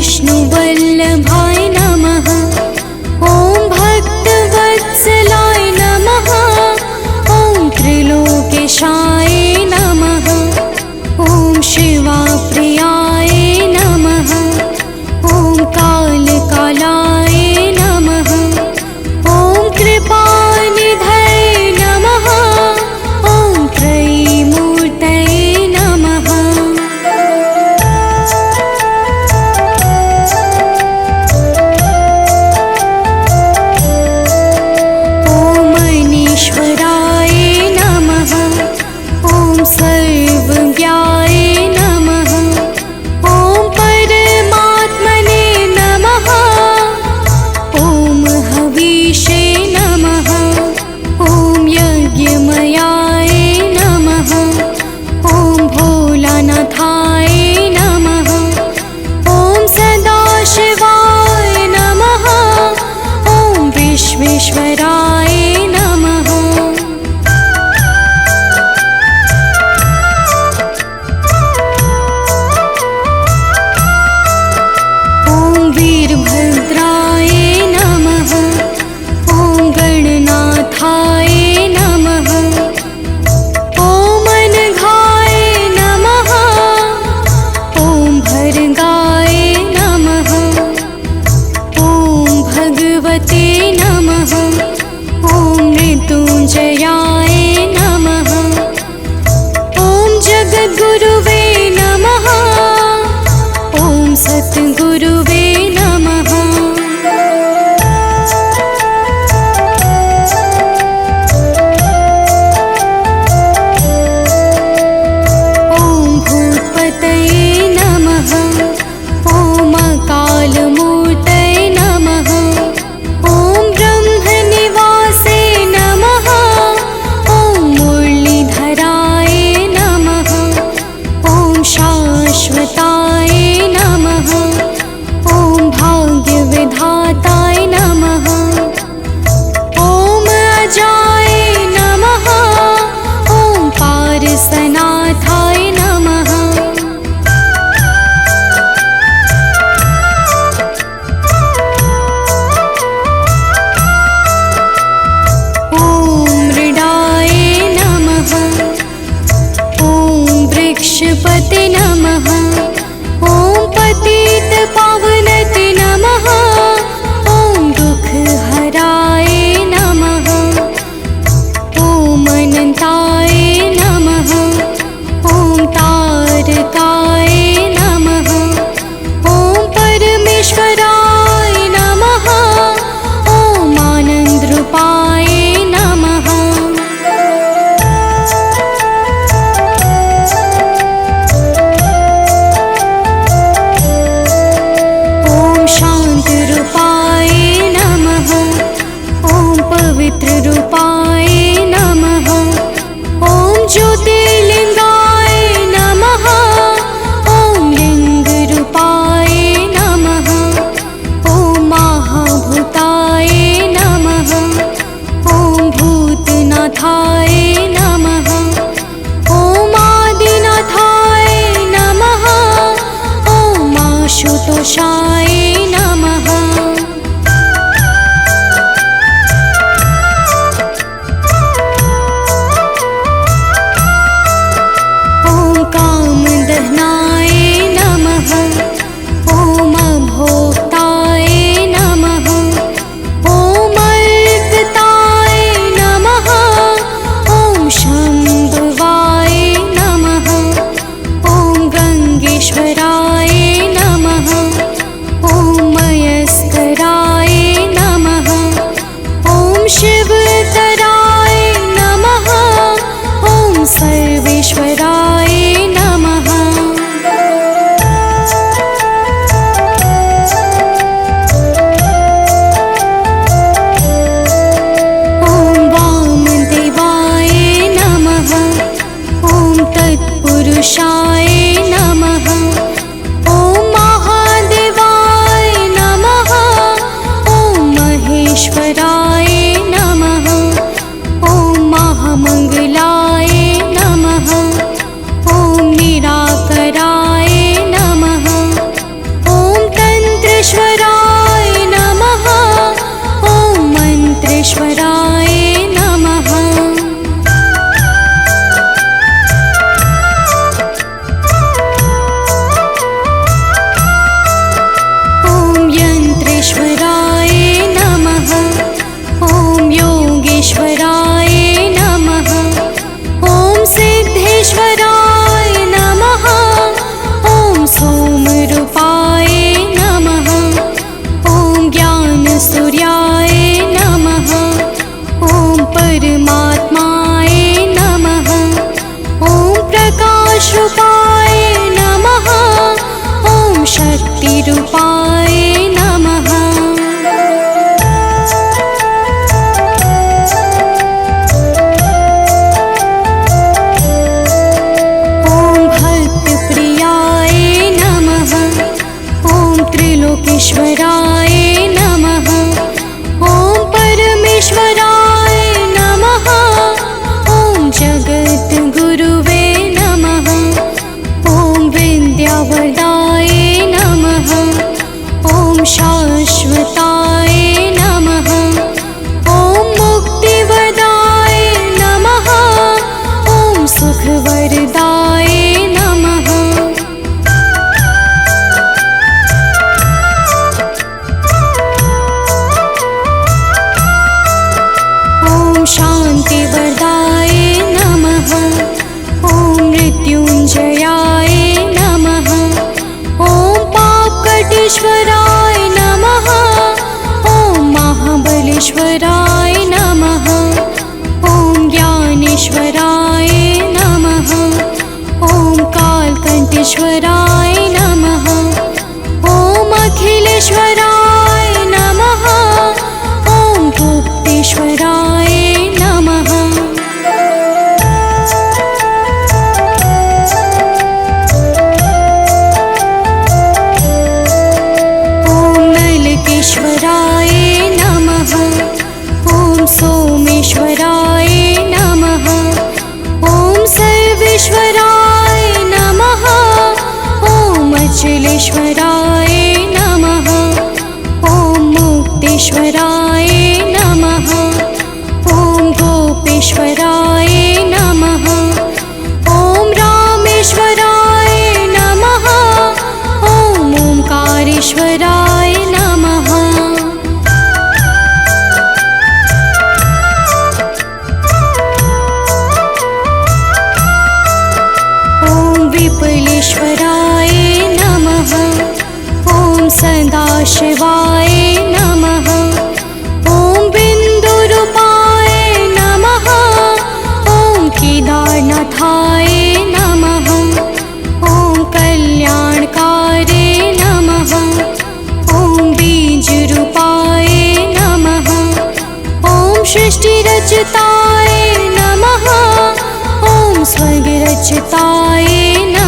विष्णुवल्लभाय नमः। ॐ भक्तवत्सलाय नमः। ॐ त्रिलोकेशाय नमः। ॐ शिवाप्रियाय नमः। ॐ कालकालाय नमः। ॐ कृपानिधये नमः। ॐ त्रयीमूर्तये नमः। ॐ मनीश्वराय नमः। ॐ सर्वज्ञाय नमः। ॐ परमात्मने नमः। ॐ हवीशे नमः। ॐ यज्ञमयाय नमः। ॐ भोलानाथाय नमः। ॐ सदाशिवाय नमः। ॐ विश्वेश्वराय नमः। ॐ वीरभद्राय नमः। ॐ गणनाथाय नमः। ॐ अनघाय नमः। ॐ भर्गाय नमः। ॐ भगवते नमः। ॐ मृत्युञ्जयाय नमः। ॐ जगद्गुरुवे नमः। ॐ सद्गुरुवे नमः। ॐ भूतपतये नमः। ॐ अकालमूर्तये नमः। ॐ ब्रह्मनिवासे नमः। ॐ मुरलीधराय नमः। ॐ शाश्वताय नमः। ॐ भाग्यविधाताय नमः। ॐ अजाय नमः। ॐ पारसनाथाय नमः। ॐ मृडाय नमः। ॐ वृक्षपते नमः। ॐ पतितपावनते नमः। ॐ दुःखहराय नमः। ॐ अनन्ताय नमः। ॐ तारकाय नमः। ॐ परमेश्वराय नमः। ॐ आनन्दरूपाय नमः। ॐ शान्तरूपाय नमः। ॐ पवित्ररूपाय नमः। ॐ ज्योतिर्लिङ्गाय नमः। ॐ लिङ्गरूपाय नमः। ॐ महाभूताय नमः। ॐ भूतनाथाय नमः। ॐ आदिनाथाय नमः। ॐ आशुतोषाय नमः। ॐ कामदहनाय नमः। ॐ अभोक्ताय नमः। ॐ अर्कताय नमः। ॐ शम्भवाय नमः। ॐ गङ्गेश्वराय नमः। ॐ सर्वेश्वराय नमः। ॐ मन्त्रेश्वराय नमः। ॐ यन्त्रेश्वराय नमः। ॐ योगेश्वराय नमः। ॐ सिद्धेश्वराय नमः। ॐ सोमरूपाय नमः। ॐ ज्ञानसूर्याय नमः। ॐ परमात्माय नमः। ॐ प्रकाशरूपाय नमः। ॐ शक्तिरूपाय नमः। त्रिलोकेश्वराय नमः। ॐ परमेश्वराय नमः। ॐ जगद्गुरुवे नमः। ॐ विद्यावरदाय नमः। ॐ शाश्वताय नमः। ॐ मुक्तिवरदाय नमः। ॐ सुखवरदाय नमः। शान्तिवरदाय नमः। ॐ मृत्युञ्जयाय नमः। ॐ पापकटेश्वराय नमः। ॐ महाबलेश्वराय नमः। ॐ ज्ञानेश्वराय नमः। ॐ कालकण्ठेश्वराय नमः। ॐ अखिलेश्वराय नमः। ॐ गुप्तेश्वराय नमः। ॐ नलकेश्वराय नमः। ॐ सोमेश्वराय नमः। ॐ सर्वेश्वराय नमः। ॐ अचलेश्वराय नमः। ॐ मुक्तेश्वराय नमः। ॐ गोपेश्वराय नमः। ॐ रामेश्वराय नमः। ॐ ओंकारेश्वराय नमः। ॐ विपुलेश्वराय नमः। ॐ सदाशिवाय नमः। ॐ बिन्दुरूपाय नमः। ॐ केदारनाथाय नमः। ॐ कल्याणकारे नमः। ॐ बीजरूपाय नमः। ॐ सृष्टिरचिताय नमः। ॐ स्वर्गरचिताय नमः।